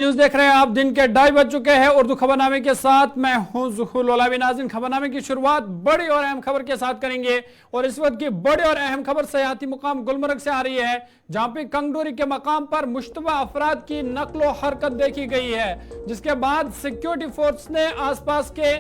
News देख रहे हैं आप। दिन के 2:30 बज चुके हैं। उर्दू खबरनामे के साथ मैं हूं ज़ुहुल ओलावी। नाज़रीन, खबरनामे की शुरुआत बड़ी और अहम खबर के साथ करेंगे और इस वक्त की बड़ी और अहम खबर सयाहती मुकाम गुलमर्ग से आ रही है, जहां पे कंगडोरी के मकाम पर मुश्तबा अफराद की नकलो हरकत देखी गई है, जिसके बाद सिक्योरिटी फोर्स ने आसपास के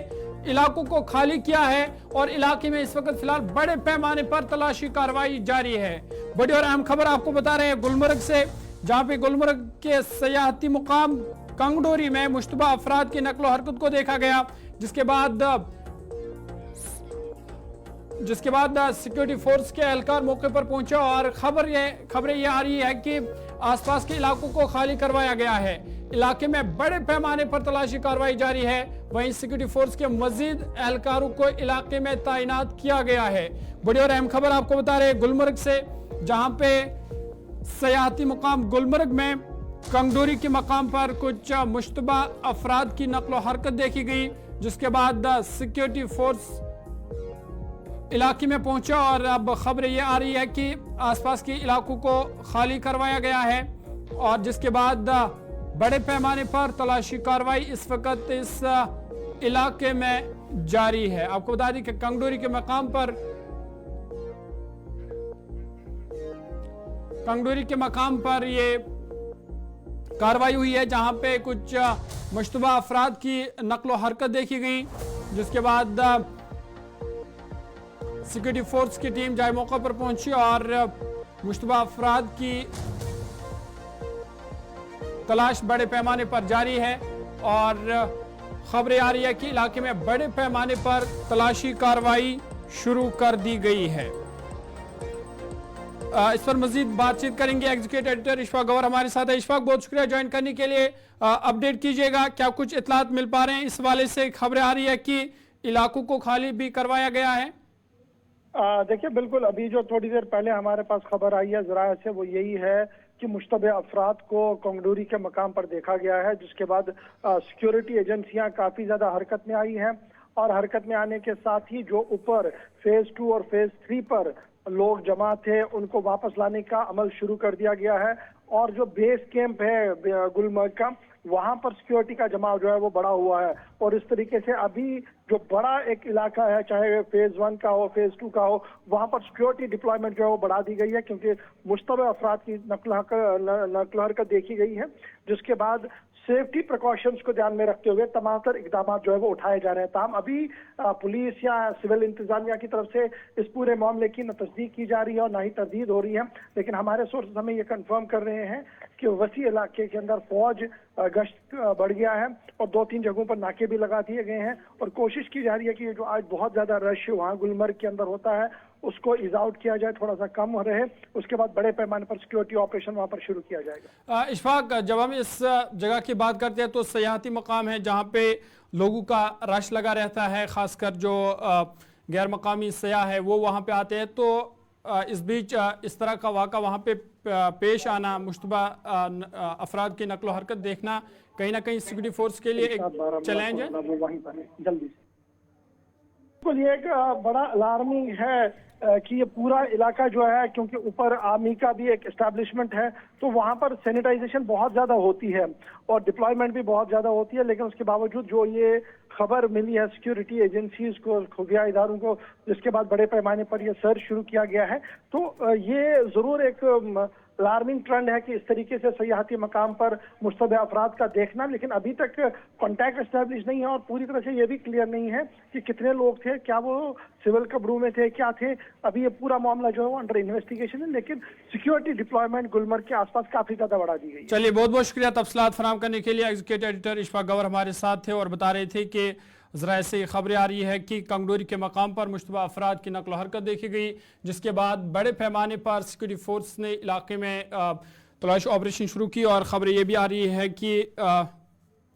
इलाकों को खाली किया है और इलाके में इस वक्त फिलहाल बड़े पैमाने पर तलाशी कार्रवाई जारी है। बड़ी और अहम खबर आपको बता रहे हैं गुलमर्ग से, जहां पे गुलमर्ग के सयाहती मुकाम कंगडोरी में मुश्तबा अफराद की नकलो हरकत को देखा गया, जिसके बाद सिक्योरिटी फोर्स के एहलकार मौके पर पहुंचे और खबरें ये आ रही है कि आसपास के इलाकों को खाली करवाया गया है। इलाके में बड़े पैमाने पर तलाशी कार्रवाई जारी है। वहीं सिक्योरिटी फोर्स के मजीद एहलकारों को इलाके में तैनात किया गया है। बड़ी और अहम खबर आपको बता रहे हैं गुलमर्ग से, जहां पे सयाहती मुकाम गुलमर्ग में कंगडोरी के मकाम पर कुछ मुश्तबा अफराद की नकलो हरकत देखी गई, जिसके बाद सिक्योरिटी फोर्स इलाके में पहुंचा और अब खबरें ये आ रही है कि आसपास के इलाकों को खाली करवाया गया है और जिसके बाद बड़े पैमाने पर तलाशी कार्रवाई इस वक्त इस इलाके में जारी है। आपको बता दें कि कंगडोरी के मकाम पर ये कार्रवाई हुई है, जहां पे कुछ मुश्तबा अफराद की नकलो हरकत देखी गई, जिसके बाद सिक्योरिटी फोर्स की टीम जाए मौका पर पहुंची और मुश्तबा अफराद की तलाश बड़े पैमाने पर जारी है और खबरें आ रही है कि इलाके में बड़े पैमाने पर तलाशी कार्रवाई शुरू कर दी गई है। इस पर मजीद बातचीत करेंगे। एग्जीक्यूटिव एडिटर इशफाक गवर हमारे साथ है। इशफाक, बहुत शुक्रिया ज्वाइन करने के लिए। अपडेट कीजिएगा, क्या कुछ इतलात मिल पा रहे हैं? इस वाले से खबरें आ रही है कि इलाकों को खाली भी करवाया गया है। देखिए, बिल्कुल अभी जो थोड़ी देर पहले हमारे पास खबर आई है जराये से, वो यही है कि मुश्तबे अफराद को कंगडोरी के मकाम पर देखा गया है, जिसके बाद सिक्योरिटी एजेंसियां काफी ज्यादा हरकत में आई हैं और हरकत में आने के साथ ही जो ऊपर फेज 2 और फेज 3 पर लोग जमा थे उनको वापस लाने का अमल शुरू कर दिया गया है और जो बेस कैंप है गुलमर्ग का, वहां पर सिक्योरिटी का जमाव जो है वो बढ़ा हुआ है और इस तरीके से अभी जो बड़ा एक इलाका है, चाहे फेज 1 का हो, फेज 2 का हो, वहां पर सिक्योरिटी डिप्लॉयमेंट जो है वो बढ़ा दी गई है, क्योंकि मुश्तबा अफराद की नकल हरकत देखी गई है, जिसके बाद सेफ्टी प्रिकॉशंस को ध्यान में रखते हुए तमाम तर इकदाम जो है वो उठाए जा रहे हैं। ताहम अभी पुलिस या सिविल इंतजामिया की तरफ से इस पूरे मामले की न तस्दीक की जा रही है और ना ही तरदीद हो रही है, लेकिन हमारे सोर्सेज हमें ये कंफर्म कर रहे हैं कि वसी इलाके के अंदर फौज गश्त बढ़ गया है और 2-3 जगहों पर नाके भी लगा दिए गए हैं और कोशिश की जा रही है कि जो आज बहुत ज्यादा रश वहाँ गुलमर्ग के अंदर होता है उसको इज आउट किया जाए, थोड़ा सा कम रहे, उसके बाद बड़े पैमाने पर सिक्योरिटी ऑपरेशन वहां पर शुरू किया जाएगा। इशफाक, जब हम इस जगह की बात करते हैं तो सयाहती मकाम है जहां पे लोगों का रश लगा रहता है, खासकर जो गैर मकामी सयाह है वो वहां पे आते हैं, तो इस बीच इस तरह का वाक़ा वहां पे पेश आना, मुश्तबा अफराद की नकलो हरकत देखना कहीं ना कहीं सिक्योरिटी फोर्स के लिए एक चैलेंज है। जल्दी बिल्कुल ये एक बड़ा अलार्मिंग है कि ये पूरा इलाका जो है, क्योंकि ऊपर आर्मी का भी एक एस्टैब्लिशमेंट है, तो वहां पर सैनिटाइजेशन बहुत ज्यादा होती है और डिप्लॉयमेंट भी बहुत ज्यादा होती है, लेकिन उसके बावजूद जो ये खबर मिली है सिक्योरिटी एजेंसीज को, खुफिया इदारों को, जिसके बाद बड़े पैमाने पर ये सर्च शुरू किया गया है, तो ये जरूर एक अलार्मिंग ट्रेंड है कि इस तरीके से सयाहती मकाम पर मुश्तबा अफराद का देखना, लेकिन अभी तक कॉन्टैक्ट एस्टैब्लिश नहीं है और पूरी तरह से ये भी क्लियर नहीं है कि कितने लोग थे, क्या वो सिविल कब्रू में थे, क्या थे। अभी ये पूरा मामला जो है वो अंडर इन्वेस्टिगेशन है, लेकिन सिक्योरिटी डिप्लॉयमेंट गुलमर्ग के आसपास काफी ज्यादा बढ़ा दी गई है। चलिए, बहुत बहुत शुक्रिया तफसीलात फराहम करने के लिए। एग्जीक्यूटिव एडिटर इशफाक गवर हमारे साथ थे और बता रहे थे कि ज़राए से खबरें आ रही है कि कंगडोरी के मकाम पर मुश्तबा अफराद की नकल हरकत देखी गई, जिसके बाद बड़े पैमाने पर सिक्योरिटी फोर्स ने इलाके में तलाश ऑपरेशन शुरू की और ख़बरें ये भी आ रही है कि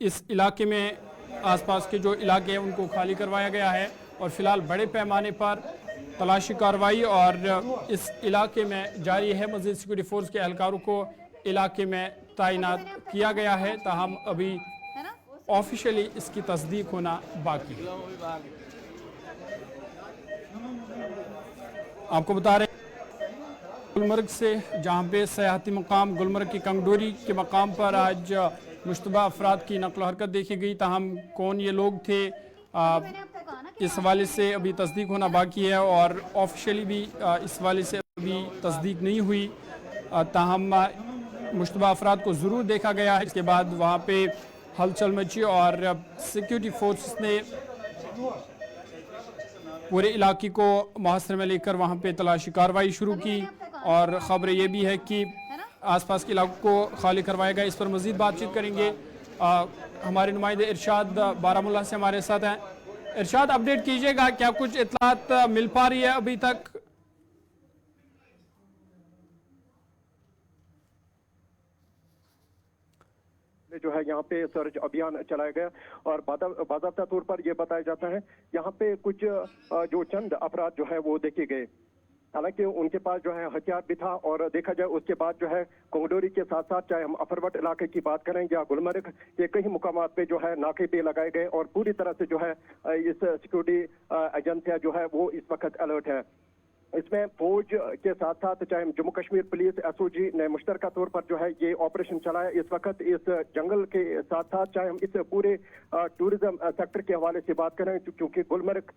इस इलाके में आसपास के जो इलाके हैं उनको खाली करवाया गया है और फिलहाल बड़े पैमाने पर तलाशी कार्रवाई और इस इलाके में जारी है। मज़ीद सिक्योरिटी फोर्स के एहलकारों को इलाके में तैनात किया गया है, ताहम अभी ऑफिशियली इसकी तस्दीक होना बाकी है। आपको बता रहे गुलमर्ग से, जहां पे सयाहती मुकाम गुलमर्ग की कंगडोरी के मकाम पर आज मुश्तबा अफराद की नकल हरकत देखी गई। ताहम कौन ये लोग थे इस हवाले से अभी तस्दीक होना बाकी है और ऑफिशियली भी इस हवाले से अभी तस्दीक नहीं हुई। ताहम मुश्तबा अफराद को ज़रूर देखा गया है। इसके बाद वहाँ पे हलचल मची और सिक्योरिटी फोर्स ने पूरे इलाके को मुहसर में लेकर वहाँ पे तलाशी कार्रवाई शुरू की और ख़बर ये भी है कि आसपास के इलाकों को खाली करवाया गया। इस पर मज़ीद बातचीत करेंगे। हमारे नुमाइंदे इरशाद बारामुल्ला से हमारे साथ हैं। इरशाद, अपडेट कीजिएगा, क्या कुछ इत्तलात मिल पा रही है अभी तक? जो है यहाँ पे सर्च अभियान चलाया गया और बाज़ाब्ता तौर पर यह बताया जाता है यहाँ पे कुछ जो चंद अफराद जो है वो देखे गए। हालांकि उनके पास जो है हथियार भी था और देखा जाए उसके बाद जो है कोंगडोरी के साथ साथ चाहे हम अफरवट इलाके की बात करें या गुलमर्ग के कई मुकामात पे जो है नाके पे लगाए गए और पूरी तरह से जो है इस सिक्योरिटी एजेंसियां जो है वो इस वक्त अलर्ट है। इसमें फौज के साथ साथ चाहे जम्मू कश्मीर पुलिस एसओजी ने मुश्तरका तौर पर जो है ये ऑपरेशन चलाया। इस वक्त इस जंगल के साथ साथ चाहे हम इस पूरे टूरिज्म सेक्टर के हवाले से बात करें क्योंकि गुलमर्ग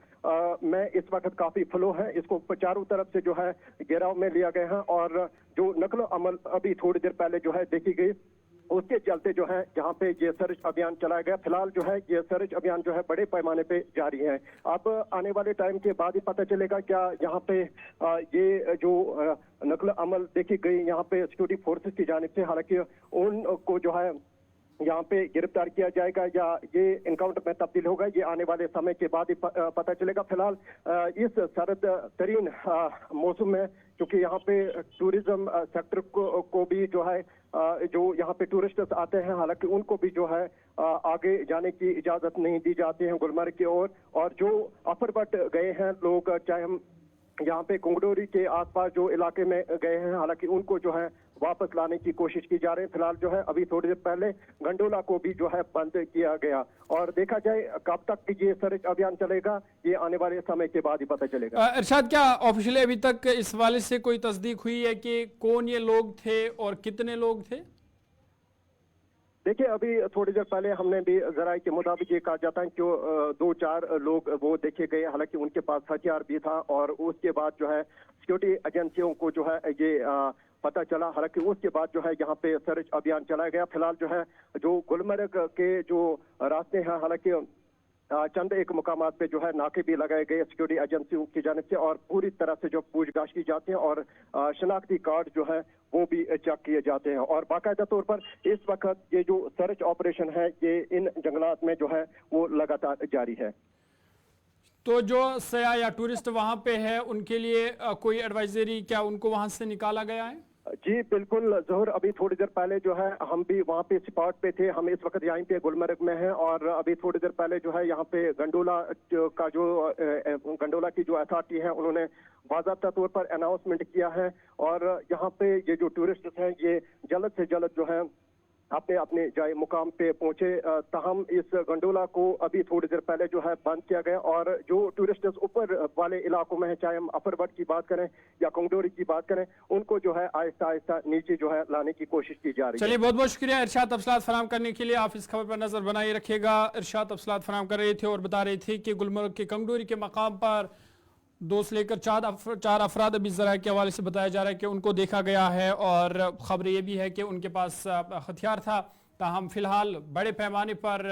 में इस वक्त काफी फ्लो है, इसको चारों तरफ से जो है घेराव में लिया गया है और जो नकलो अमल अभी थोड़ी देर पहले जो है देखी गई उसके चलते जो है जहाँ पे ये सर्च अभियान चलाया गया। फिलहाल जो है ये सर्च अभियान जो है बड़े पैमाने पे जारी है। अब आने वाले टाइम के बाद ही पता चलेगा क्या यहाँ पे ये जो नकल अमल देखी गई यहाँ पे सिक्योरिटी फोर्सेस की जानिब से, हालांकि उनको जो है यहाँ पे गिरफ्तार किया जाएगा या ये इनकाउंटर में तब्दील होगा, ये आने वाले समय के बाद ही पता चलेगा। फिलहाल इस सर्द तरीन मौसम में क्योंकि यहाँ पे टूरिज्म सेक्टर को भी जो है जो यहाँ पे टूरिस्ट्स आते हैं, हालांकि उनको भी जो है आगे जाने की इजाजत नहीं दी जाती है गुलमर्ग की ओर। और जो अफरवट गए हैं लोग, चाहे हम यहाँ पे कोंगडोरी के आसपास जो इलाके में गए हैं, हालांकि उनको जो है वापस लाने की कोशिश की जा रही है। फिलहाल जो है अभी थोड़ी देर पहले गंडोला को भी जो है बंद किया गया और देखा जाए कब तक ये सर्च अभियान चलेगा, ये आने वाले समय के बाद ही पता चलेगा। इरशाद, क्या ऑफिशियली अभी तक इस वाले से कोई तस्दीक हुई है कि कौन ये लोग थे और कितने लोग थे? देखिए अभी थोड़ी देर पहले हमने भी जराये के मुताबिक ये कहा जाता है कि 2-4 लोग वो देखे गए, हालांकि उनके पास हथियार भी था और उसके बाद जो है सिक्योरिटी एजेंसियों को जो है ये पता चला। हालांकि उसके बाद जो है यहाँ पे सर्च अभियान चलाया गया। फिलहाल जो है जो गुलमर्ग के जो रास्ते हैं, हालांकि चंद एक मुकामात पे जो है नाके भी लगाए गए सिक्योरिटी एजेंसियों की जानिब से और पूरी तरह से जो पूछताछ की जाती है और शनाख्ती कार्ड जो है वो भी चेक किए जाते हैं। और बाकायदा तौर पर इस वक्त ये जो सर्च ऑपरेशन है ये इन जंगलात में जो है वो लगातार जारी है। तो जो सयाह या टूरिस्ट वहां पे है उनके लिए कोई एडवाइजरी क्या उनको वहां से निकाला गया है? जी बिल्कुल जोहर, अभी थोड़ी देर पहले जो है हम भी वहाँ पे स्पॉट पे थे। हम इस वक्त यहाँ पे गुलमर्ग में हैं और अभी थोड़ी देर पहले जो है यहाँ पे गंडोला की जो अथॉरिटी है उन्होंने बाज़ाब्ता तौर पर अनाउंसमेंट किया है और यहाँ पे ये जो टूरिस्ट हैं ये जल्द से जल्द जो है अपने अपने जाए मुकाम पे पहुंचे। ताहम इस गंडोला को अभी थोड़ी देर पहले जो है बंद किया गया और जो टूरिस्ट ऊपर वाले इलाकों में है, चाहे हम अफरवट की बात करें या कोंगडोरी की बात करें, उनको जो है आहिस्ता आहिस्ता नीचे जो है लाने की कोशिश की जा रही है। चलिए, बहुत बहुत शुक्रिया इरशाद तफसीलात फराहम करने के लिए। आप इस खबर पर नजर बनाए रखिएगा। इरशाद तफसीलात फराहम कर रहे थे और बता रहे थे कि गुलमर्ग के कोंगडोरी के मकाम पर 2 से लेकर 4 अफराद अभी ज़रा के हवाले से बताया जा रहा है कि उनको देखा गया है और ख़बर ये भी है कि उनके पास हथियार था। ताहम फिलहाल बड़े पैमाने पर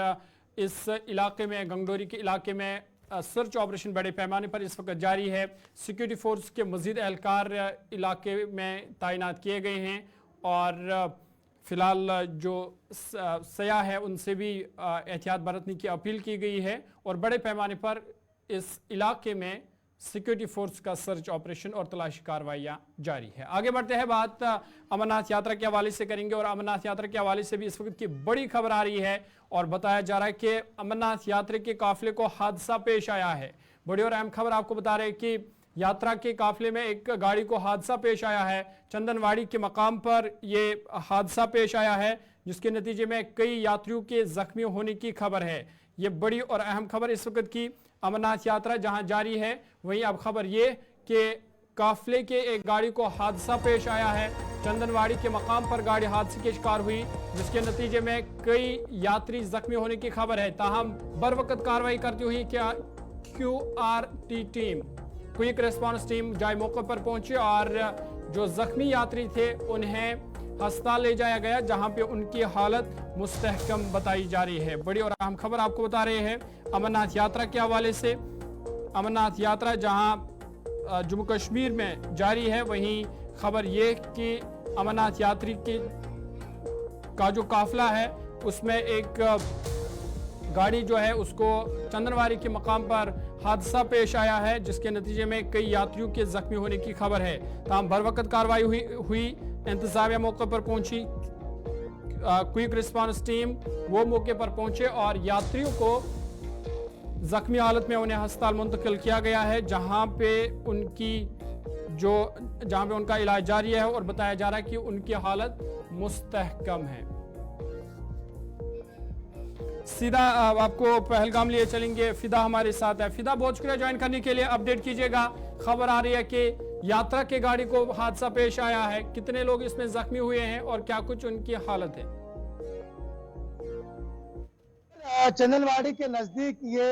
इस इलाके में, गंगडोरी के इलाके में सर्च ऑपरेशन बड़े पैमाने पर इस वक्त जारी है। सिक्योरिटी फोर्स के मज़ीद एहलकार इलाके में तैनात किए गए हैं और फिलहाल जो सयाह है उनसे भी एहतियात बरतने की अपील की गई है और बड़े पैमाने पर इस इलाके में सिक्योरिटी फोर्स का सर्च ऑपरेशन और तलाशी कार्रवाइयाँ जारी है। आगे बढ़ते हैं, बात अमरनाथ यात्रा के हवाले से करेंगे और अमरनाथ यात्रा के हवाले से भी इस वक्त की बड़ी खबर आ रही है और बताया जा रहा है कि अमरनाथ यात्रा के काफिले को हादसा पेश आया है। बड़ी और अहम खबर आपको बता रहे हैं कि यात्रा के काफिले में एक गाड़ी को हादसा पेश आया है। चंदनवाड़ी के मकाम पर ये हादसा पेश आया है जिसके नतीजे में कई यात्रियों के जख्मी होने की खबर है। ये बड़ी और अहम खबर इस वक्त की। अमरनाथ यात्रा जहां जारी है वहीं अब खबर ये कि काफिले के एक गाड़ी को हादसा पेश आया है। चंदनवाड़ी के मकाम पर गाड़ी हादसे की शिकार हुई, जिसके नतीजे में कई यात्री जख्मी होने की खबर है। ताहम बर वक्त कार्रवाई करती हुई QRT team, quick response team जाए मौके पर पहुंची और जो जख्मी यात्री थे उन्हें अस्पताल ले जाया गया, जहां पे उनकी हालत मुस्तहकम बताई जा रही है। बड़ी और अहम खबर आपको बता रहे हैं अमरनाथ यात्रा के हवाले से। अमरनाथ यात्रा जहां जम्मू कश्मीर में जारी है, वहीं खबर ये कि अमरनाथ यात्री का जो काफिला है उसमें एक गाड़ी जो है उसको चंदनवाड़ी के मकाम पर हादसा पेश आया है, जिसके नतीजे में कई यात्रियों के जख्मी होने की खबर है। तमाम बर वक्त कार्रवाई हुई इंतजामिया मौके पर पहुंची, क्विक रिस्पांस टीम वो मौके पर पहुंचे और यात्रियों को जख्मी हालत में उन्हें अस्पताल मुंतकिल किया गया है, जहां पे उनका इलाज जारी है और बताया जा रहा है कि उनकी हालत मुस्तहकम है। सीधा आपको पहलगाम लिए चलेंगे। फिदा हमारे साथ है। फिदा, बहुत शुक्रिया ज्वाइन करने के लिए। अपडेट कीजिएगा। खबर आ रही है कि यात्रा की गाड़ी को हादसा पेश आया है, कितने लोग इसमें जख्मी हुए हैं और क्या कुछ उनकी हालत है? चंदनवाड़ी के नजदीक ये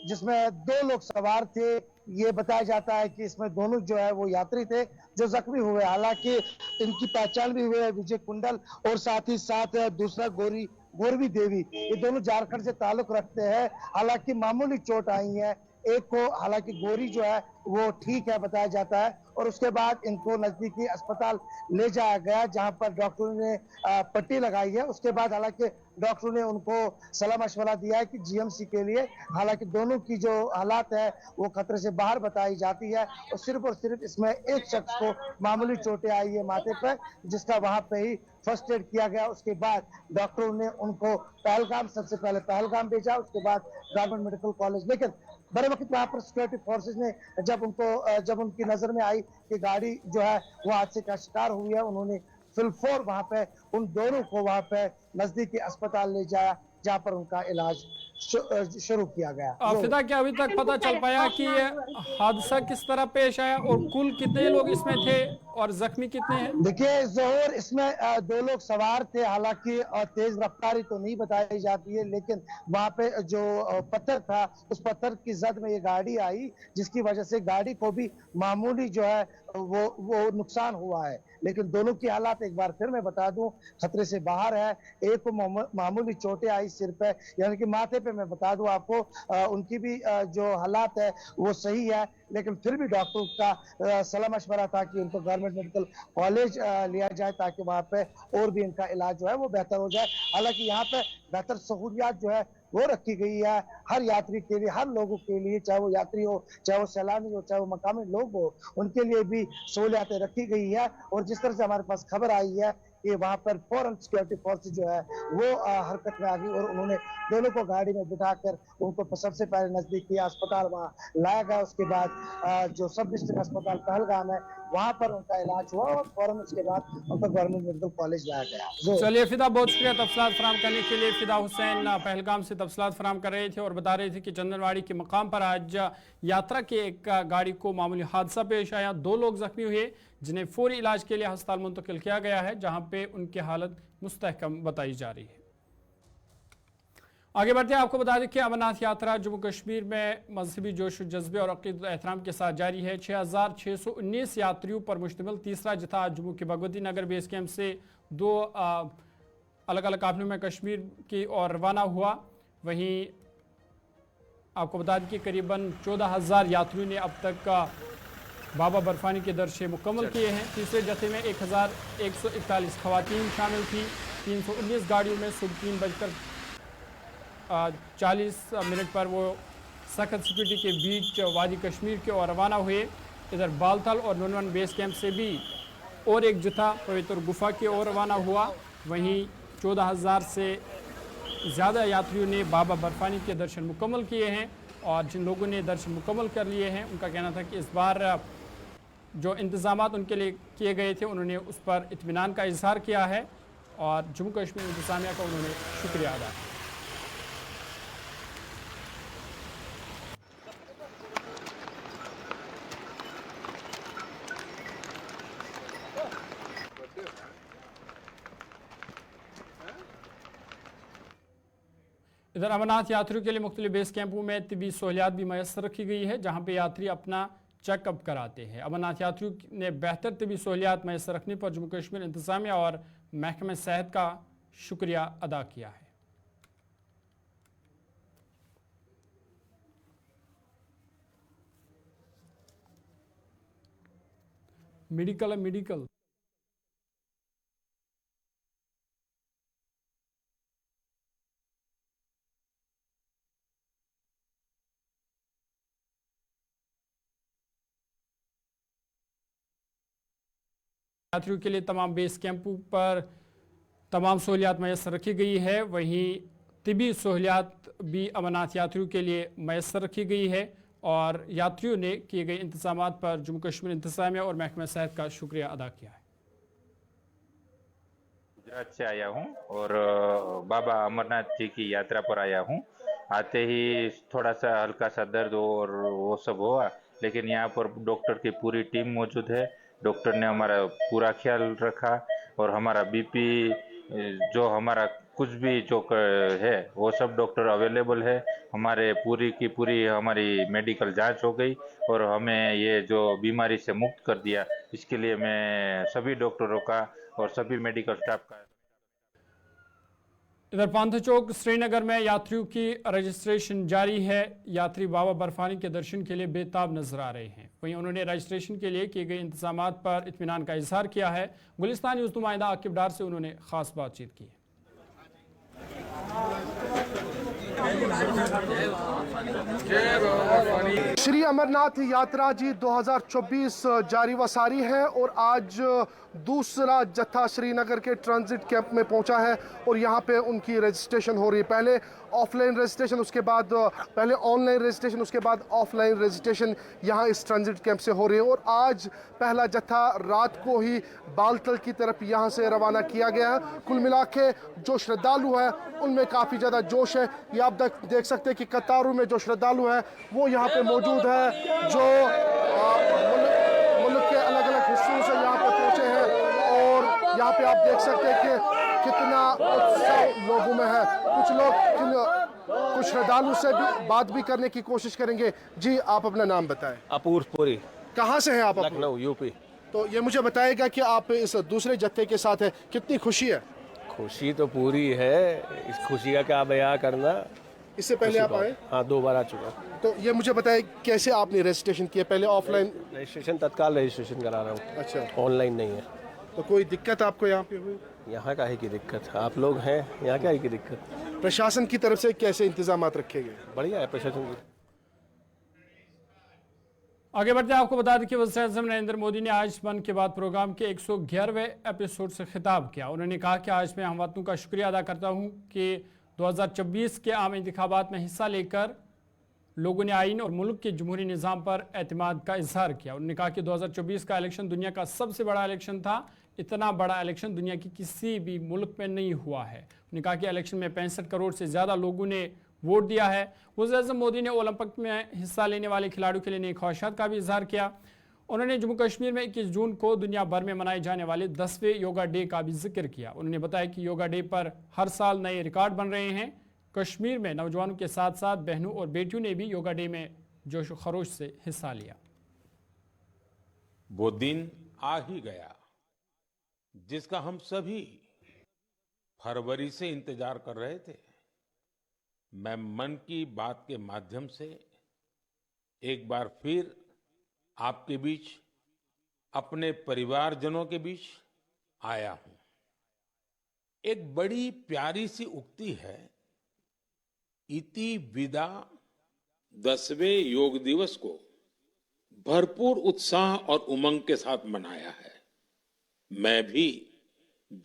जिसमें 2 लोग सवार थे, ये बताया जाता है कि इसमें दोनों जो है वो यात्री थे जो जख्मी हुए। हालांकि इनकी पहचान भी हुई है, विजय कुंडल और साथ ही साथ दूसरा गौरवी देवी, ये दोनों झारखंड से ताल्लुक रखते हैं। हालांकि मामूली चोट आई है एक को, हालांकि गौरी जो है वो ठीक है बताया जाता है, और उसके बाद इनको नजदीकी अस्पताल ले जाया गया, जहां पर डॉक्टरों ने पट्टी लगाई है। उसके बाद हालांकि डॉक्टरों ने उनको सलाह मशवरा दिया है कि GMC के लिए। हालांकि दोनों की जो हालात है वो खतरे से बाहर बताई जाती है, और सिर्फ इसमें एक शख्स को मामूली चोटें आई है माथे पर, जिसका वहां पे ही फर्स्ट एड किया गया। उसके बाद डॉक्टरों ने उनको सबसे पहले पहलगाम भेजा, उसके बाद गवर्नमेंट मेडिकल कॉलेज। लेकिन बड़े वक्त वहां पर सिक्योरिटी फोर्सेज ने जब उनकी नजर में आई कि गाड़ी जो है वो हादसे का शिकार हुई है, उन्होंने फिलफौर वहां पे उन दोनों को वहां पे नजदीकी अस्पताल ले जाया, जहां पर उनका इलाज शुरू किया गया। फिदा, क्या अभी तक पता चल पाया कि ये हादसा किस तरह पेश आया और कुल कितने लोग इसमें थे और जख्मी कितने हैं? देखिए जोहर, इसमें 2 लोग सवार थे। हालांकि तेज रफ्तारी तो नहीं बताई जाती है, लेकिन वहां पे जो पत्थर था, उस पत्थर की जद में ये गाड़ी आई, जिसकी वजह से गाड़ी को भी मामूली जो है वो नुकसान हुआ है। लेकिन दोनों की हालात एक बार फिर मैं बता दूं खतरे से बाहर है। एक को मामूली चोटें आई सिर पे, यानी कि माथे पे। मैं बता दूं आपको उनकी भी जो हालात है वो सही है, लेकिन फिर भी डॉक्टर का सलाह मशवरा था कि उनको गवर्नमेंट मेडिकल कॉलेज लिया जाए, ताकि वहां पे और भी इनका इलाज जो है वो बेहतर हो जाए। हालांकि यहाँ पे बेहतर सहूलियात जो है वो रखी गई है हर यात्री के लिए, हर लोगों के लिए, चाहे वो यात्री हो, चाहे वो सैलानी हो, चाहे वो मकामी लोग हो, उनके लिए भी सहूलियातें रखी गई है। और जिस तरह से हमारे पास खबर आई है कि वहां पर फौरन सिक्योरिटी फोर्स जो है वो हरकत में आ गई, और उन्होंने दोनों को गाड़ी में बिठाकर उनको सबसे पहले नजदीकी अस्पताल वहां लाया गया। उसके बाद जो सब डिस्ट्रिक्ट अस्पताल पहलगाम है वहां पर उनका इलाज हुआ, और फौरन उसके बाद उनको गवर्नमेंट मेडिकल कॉलेज लाया गया। चलिए फिदा, बहुत शुक्रिया तफसीलात फराहम करने के लिए। फिदा हुसैन पहलगाम से तफसीलात फराहम कर रहे थे और बता रहे थे कि चंदनवाड़ी के मकाम पर आज यात्रा की एक गाड़ी को मामूली हादसा पेश आया। 2 लोग जख्मी हुए, जिन्हें फौरी इलाज के लिए अस्पताल मुंतकिल किया गया है, जहां पे उनकी हालत मुस्तहकम बताई जा रही है। आगे बढ़ते हैं, आपको बता दें कि अमरनाथ यात्रा जम्मू कश्मीर में मजहबी जोश जज्बे और अक़ीदत एहतराम के साथ जारी है। 6619 यात्रियों पर मुश्तमिल तीसरा जत्था आज जम्मू के भगवती नगर बेस कैंप से 2 अलग अलग काफिलों में कश्मीर की ओर रवाना हुआ। वहीं आपको बता दें कि करीबन 14,000 यात्रियों ने अब तक बाबा बर्फानी के दर्शे मुकम्मल किए हैं। तीसरे जत्थे में 1141 खवातीन शामिल थी। 319 गाड़ियों में सुबह 3:40 पर वो सख्त सिक्योरिटी के बीच वादी कश्मीर की ओर रवाना हुए। इधर बालथल और नुनवन बेस कैंप से भी और एक जत्था पवित्र गुफा की ओर रवाना हुआ। वहीं 14,000 से ज़्यादा यात्रियों ने बाबा बर्फानी के दर्शन मुकम्मल किए हैं, और जिन लोगों ने दर्शन मुकम्मल कर लिए हैं उनका कहना था कि इस बार जो इंतज़ामात उनके लिए किए गए थे उन्होंने उस पर इत्मीनान का इजहार किया है, और जम्मू कश्मीर इंतज़ामिया का उन्होंने शुक्रिया अदा किया। इधर अमरनाथ यात्रियों के लिए मुख्तलिफ बेस कैंपों में तिबी सहूलियात भी मैसर रखी गई है, जहां पे यात्री अपना चेकअप कराते हैं। अमरनाथ यात्रियों ने बेहतर तिबी सहूलियात मैसर रखने पर जम्मू कश्मीर इंतजामिया और महकमा सेहत का शुक्रिया अदा किया है। मेडिकल यात्रियों के लिए तमाम बेस कैंपों पर तमाम सहूलियात मैसर रखी गई है। वहीं तिबी सहूलियात भी अमरनाथ यात्रियों के लिए मैसर रखी गई है और यात्रियों ने किए गए इंतजाम पर जम्मू कश्मीर इंतजामिया और महकमा सेहत का शुक्रिया अदा किया है। गुजरात से आया हूँ और बाबा अमरनाथ जी की यात्रा पर आया हूँ। आते ही थोड़ा सा हल्का सा दर्द और वो सब हुआ, लेकिन यहाँ पर डॉक्टर की पूरी टीम मौजूद है। डॉक्टर ने हमारा पूरा ख्याल रखा और हमारा बीपी जो हमारा कुछ भी जो है वो सब डॉक्टर अवेलेबल है। हमारे पूरी की पूरी हमारी मेडिकल जांच हो गई और हमें ये जो बीमारी से मुक्त कर दिया, इसके लिए मैं सभी डॉक्टरों का और सभी मेडिकल स्टाफ का। इधर पांथा चौक श्रीनगर में यात्रियों की रजिस्ट्रेशन जारी है। यात्री बाबा बर्फानी के दर्शन के लिए बेताब नजर आ रहे हैं। वहीं उन्होंने रजिस्ट्रेशन के लिए किए गए इंतजाम पर इत्मीनान का इजहार किया है। गुलिस्तान न्यूज़ नुमाइंदा आकिब डार से उन्होंने खास बातचीत की। श्री अमरनाथ यात्रा जी 2024 जारी व सारी है और आज दूसरा जत्था श्रीनगर के ट्रांजिट कैंप में पहुंचा है और यहां पे उनकी रजिस्ट्रेशन हो रही है। पहले ऑफलाइन रजिस्ट्रेशन, उसके बाद पहले ऑनलाइन रजिस्ट्रेशन, उसके बाद ऑफलाइन रजिस्ट्रेशन यहां इस ट्रांजिट कैंप से हो रही है। और आज पहला जत्था रात को ही बालतल की तरफ यहां से रवाना किया गया है। कुल मिला के जो श्रद्धालु है उनमें काफ़ी ज़्यादा जोश है। ये आप देख सकते हैं कि कतारों में जो श्रद्धालु है वो यहाँ पे मौजूद है, जो मुल्क के अलग अलग हिस्सों से यहाँ पे पहुँचे हैं। और यहाँ पे आप देख सकते हैं कि कितना उत्साह लोगों में है। कुछ श्रद्धालु से भी बात भी करने की कोशिश करेंगे। जी, आप अपना नाम बताएं। अपूर्व पुरी। कहाँ से हैं आप? लखनऊ, यूपी। तो ये मुझे बताएगा कि आप इस दूसरे जत्थे के साथ है, कितनी खुशी है? खुशी तो पूरी है, इस खुशी का क्या बयां करना। इससे पहले आप आए? हाँ, 2 बार आ चुका। तो ये मुझे बताएं कैसे आपने रजिस्ट्रेशन किया? पहले ऑफलाइन रजिस्ट्रेशन, तत्काल रजिस्ट्रेशन करा रहा हूँ। अच्छा, ऑनलाइन नहीं है। तो कोई दिक्कत आपको यहाँ पे हुई? यहाँ का है की दिक्कत, आप लोग हैं यहाँ क्या है की दिक्कत। प्रशासन की तरफ से कैसे इंतजाम रखे गए? बढ़िया है प्रशासन की। आगे बढ़ते आपको बता दें कि वज़ीर आज़म नरेंद्र मोदी ने आज मन की बात प्रोग्राम के 111वें एपिसोड से खिताब किया। उन्होंने कहा कि आज मैं हमवतनों का शुक्रिया अदा करता हूं कि 2024 के आम इंतखाबात में हिस्सा लेकर लोगों ने आइन और मुल्क के जमहूरी निज़ाम पर एतमाद का इजहार किया। उन्होंने कहा कि 2024 का इलेक्शन दुनिया का सबसे बड़ा इलेक्शन था। इतना बड़ा इलेक्शन दुनिया की किसी भी मुल्क में नहीं हुआ है। उन्होंने कहा कि इलेक्शन में 65 करोड़ से ज़्यादा लोगों ने वोट दिया है। वज़ीर-ए-आज़म मोदी ने ओलंपिक में हिस्सा लेने वाले खिलाड़ियों के लिए नई ख्वाहिशात का भी इजहार किया। उन्होंने जम्मू कश्मीर में 21 जून को दुनिया भर में मनाए जाने वाले 10वें योगा डे का भी जिक्र किया। उन्होंने बताया कि योगा डे पर हर साल नए रिकॉर्ड बन रहे हैं। कश्मीर में नौजवानों के साथ साथ बहनों और बेटियों ने भी योगा डे में जोश खरोश से हिस्सा लिया। वो दिन आ ही गया जिसका हम सभी फरवरी से इंतजार कर रहे थे। मैं मन की बात के माध्यम से एक बार फिर आपके बीच, अपने परिवारजनों के बीच आया हूं। एक बड़ी प्यारी सी उक्ति है, इति विदा। 10वें योग दिवस को भरपूर उत्साह और उमंग के साथ मनाया है। मैं भी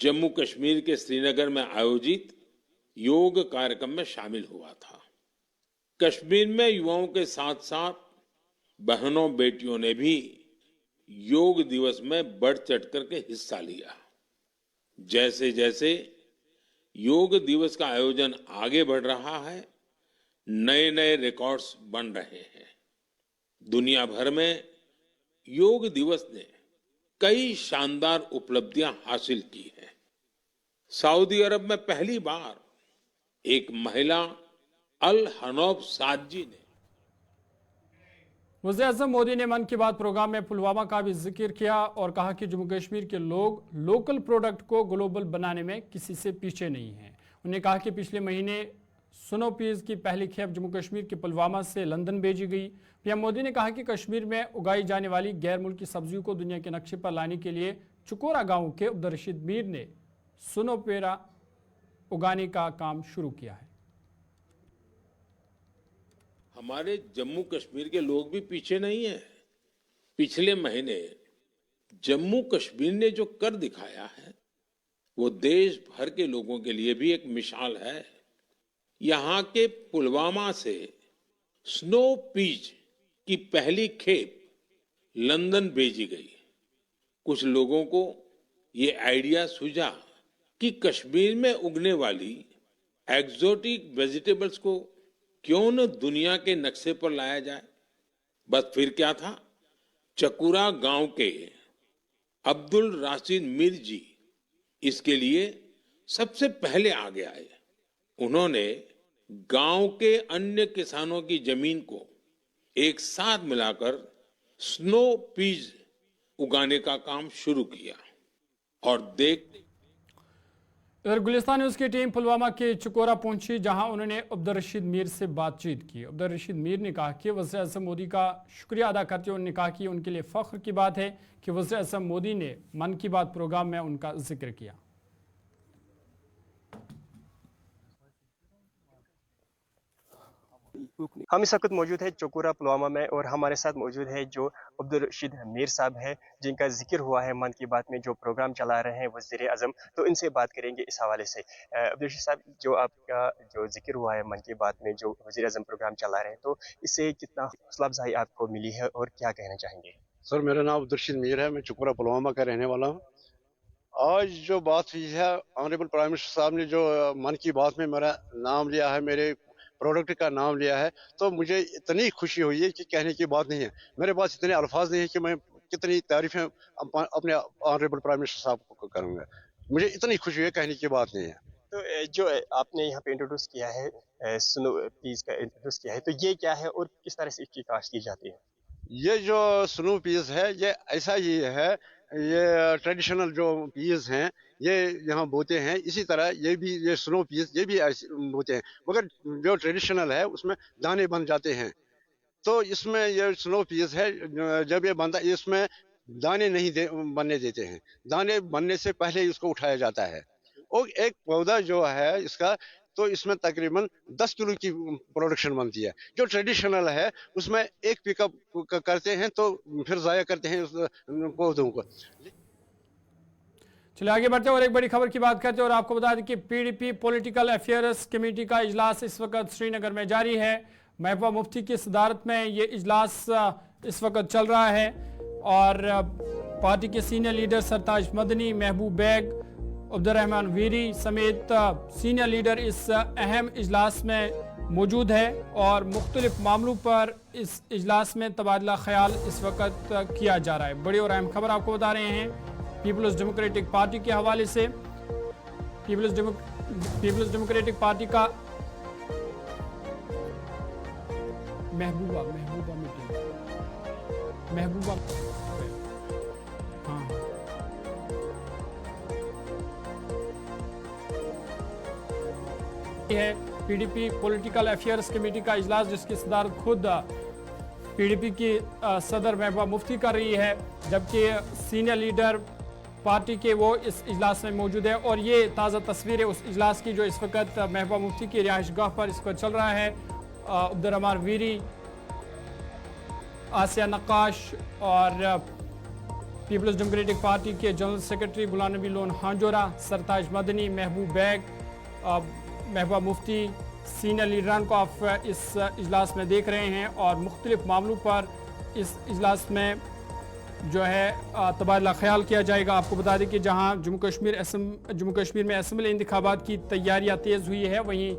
जम्मू कश्मीर के श्रीनगर में आयोजित योग कार्यक्रम में शामिल हुआ था। कश्मीर में युवाओं के साथ साथ बहनों बेटियों ने भी योग दिवस में बढ़ चढ़ करके हिस्सा लिया। जैसे जैसे योग दिवस का आयोजन आगे बढ़ रहा है, नए नए रिकॉर्ड्स बन रहे हैं। दुनिया भर में योग दिवस ने कई शानदार उपलब्धियां हासिल की हैं। सऊदी अरब में पहली बार एक महिला अल हनौफ साद जी ने वज़ीर-ए-आज़म मोदी ने मन की बात प्रोग्राम में पुलवामा का भी जिक्र किया और कहा कि जम्मू कश्मीर के लोग लोकल प्रोडक्ट को ग्लोबल बनाने में किसी से पीछे नहीं हैं। उन्होंने कहा कि पिछले महीने स्नो पीस की पहली खेप जम्मू कश्मीर के पुलवामा से लंदन भेजी गई। पीएम मोदी ने कहा कि कश्मीर में उगाई जाने वाली गैर मुल्की सब्जियों को दुनिया के नक्शे पर लाने के लिए चकोरा गाँव के अब्दुल रशीद मीर ने स्नो पेरा उगाने का काम शुरू किया है। हमारे जम्मू कश्मीर के लोग भी पीछे नहीं हैं। पिछले महीने जम्मू कश्मीर ने जो कर दिखाया है वो देश भर के लोगों के लिए भी एक मिसाल है। यहाँ के पुलवामा से स्नो पीच की पहली खेप लंदन भेजी गई। कुछ लोगों को ये आइडिया सूझा कि कश्मीर में उगने वाली एक्सोटिक वेजिटेबल्स को क्यों न दुनिया के नक्शे पर लाया जाए। बस फिर क्या था, चकुरा गांव के अब्दुल राशिद मीर जी इसके लिए सबसे पहले आगे आए। उन्होंने गांव के अन्य किसानों की जमीन को एक साथ मिलाकर स्नो पीज उगाने का काम शुरू किया और देखते इधर गुलिस्तान न्यूज़ की टीम पुलवामा के चकोरा पहुंची, जहां उन्होंने अब्दुल रशीद मीर से बातचीत की। अब्दुल रशीद मीर ने कहा कि वज़ीर-ए-आज़म मोदी का शुक्रिया अदा करते हुए उन्होंने कहा कि उनके लिए फ़ख्र की बात है कि वज़ीर-ए-आज़म मोदी ने मन की बात प्रोग्राम में उनका जिक्र किया। हम इस वक्त मौजूद है चकोरा पुलवामा में और हमारे साथ मौजूद है जो अब्दुल रशीद मीर साहब है, जिनका जिक्र हुआ है मन की बात में, जो प्रोग्राम चला रहे हैं वज़ीर आज़म। तो इनसे बात करेंगे इस हवाले से। अब्दुल रशीद साहब, जो आपका जो जिक्र हुआ है मन की बात में, जो वज़ीर आज़म प्रोग्राम चला रहे हैं, तो इससे कितना हौसला अफजाई आपको मिली है और क्या कहना चाहेंगे? सर, मेरा नाम अब्दुल रशीद मीर है, मैं चकोरा पुलवामा का रहने वाला हूँ। आज जो बात हुई है, ऑनरेबल प्राइम मिनिस्टर साहब ने जो मन की बात में मेरा नाम लिया है, मेरे प्रोडक्ट का नाम लिया है, तो मुझे इतनी खुशी हुई है कि कहने की बात नहीं है। मेरे पास इतने अल्फाज नहीं है कि मैं कितनी तारीफें अपने ऑनरेबल प्राइम मिनिस्टर साहब को करूँगा। मुझे इतनी खुशी है, कहने की बात नहीं है। तो जो आपने यहाँ पे इंट्रोड्यूस किया है, स्नो पीस का इंट्रोड्यूस किया है, तो ये क्या है और किस तरह से इसकी काश्त की जाती है? ये जो स्नो पीस है, ये ऐसा ही है, ये ट्रेडिशनल जो पीस हैं ये यहाँ बोते हैं। इसी तरह ये भी, ये स्नो पीस ये भी ऐसे बोते हैं, मगर जो ट्रेडिशनल है उसमें दाने बन जाते हैं। तो इसमें ये स्नो पीस है, जब ये बनता है इसमें दाने नहीं बनने देते हैं। दाने बनने से पहले ही उसको उठाया जाता है। और एक पौधा जो है इसका, तो इसमें तकरीबन 10 किलो की प्रोडक्शन बनती है। जो ट्रेडिशनल है उसमें एक पिकअप करते हैं तो फिर ज़ाया करते हैं उस पौधों को। चलिए आगे बढ़ते हैं और एक बड़ी खबर की बात करते हैं और आपको बता दें कि पीडीपी पॉलिटिकल अफेयर्स कमेटी का इजलास इस वक्त श्रीनगर में जारी है। महबूबा मुफ्ती की सदारत में ये इजलास इस वक्त चल रहा है और पार्टी के सीनियर लीडर सरताज मदनी, महबूब बैग, अब्दुर्रहमान वीरी समेत सीनियर लीडर इस अहम इजलास में मौजूद है और मुख्तलिफ मामलों पर इस इजलास में तबादला ख्याल इस वक्त किया जा रहा है। बड़ी और अहम खबर आपको बता रहे हैं पीपल्स डेमोक्रेटिक पार्टी के हवाले से। पीपल्स डेमोक्रेटिक पार्टी का महबूबा मीटिंग, महबूबा, हाँ, यह है पीडीपी पॉलिटिकल अफेयर्स कमेटी का इजलास, जिसकी सदारत खुद पीडीपी की सदर महबूबा मुफ्ती कर रही है, जबकि सीनियर लीडर पार्टी के वो इस इजलास में मौजूद है। और ये ताज़ा तस्वीर है उस इजलास की जो इस वक्त महबूबा मुफ्ती की रिहाइशगाह पर इस वक्त चल रहा है। अब्दुर्रहमान वीरी, आसिया नक्काश और पीपल्स डेमोक्रेटिक पार्टी के general secretary Ghulam Nabi loan हांजोरा, सरताज मदनी, महबूब बैग, महबूबा मुफ्ती, सीनियर लीडरान को आप इस इजलास में देख रहे हैं और मुख्तलिफ मामलों पर इस इजलास में जो है तबादला ख्याल किया जाएगा। आपको बता दें कि जहां जम्मू कश्मीर में असम्बली इंतखाबात की तैयारियां तेज़ हुई है, वहीं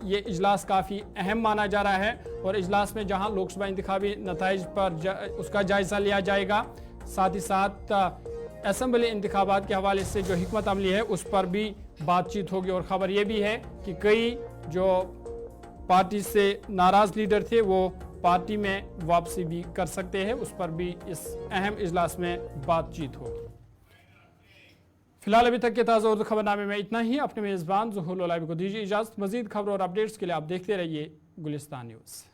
ये इजलास काफ़ी अहम माना जा रहा है और इजलास में जहां लोकसभा इंतखाबी नताइज पर उसका जायज़ा लिया जाएगा, साथ ही साथ असम्बली इंतखाबात के हवाले से जो हिकमत अमली है उस पर भी बातचीत होगी। और ख़बर यह भी है कि कई जो पार्टी से नाराज लीडर थे वो पार्टी में वापसी भी कर सकते हैं, उस पर भी इस अहम इजलास में बातचीत होगी। फिलहाल अभी तक के ताज़ा उर्दू खबरनामे में इतना ही। अपने मेज़बान ज़ुहूर लोलाइब को दीजिए इजाज़त। मज़ीद खबरों और अपडेट्स के लिए आप देखते रहिए गुलिस्तान न्यूज़।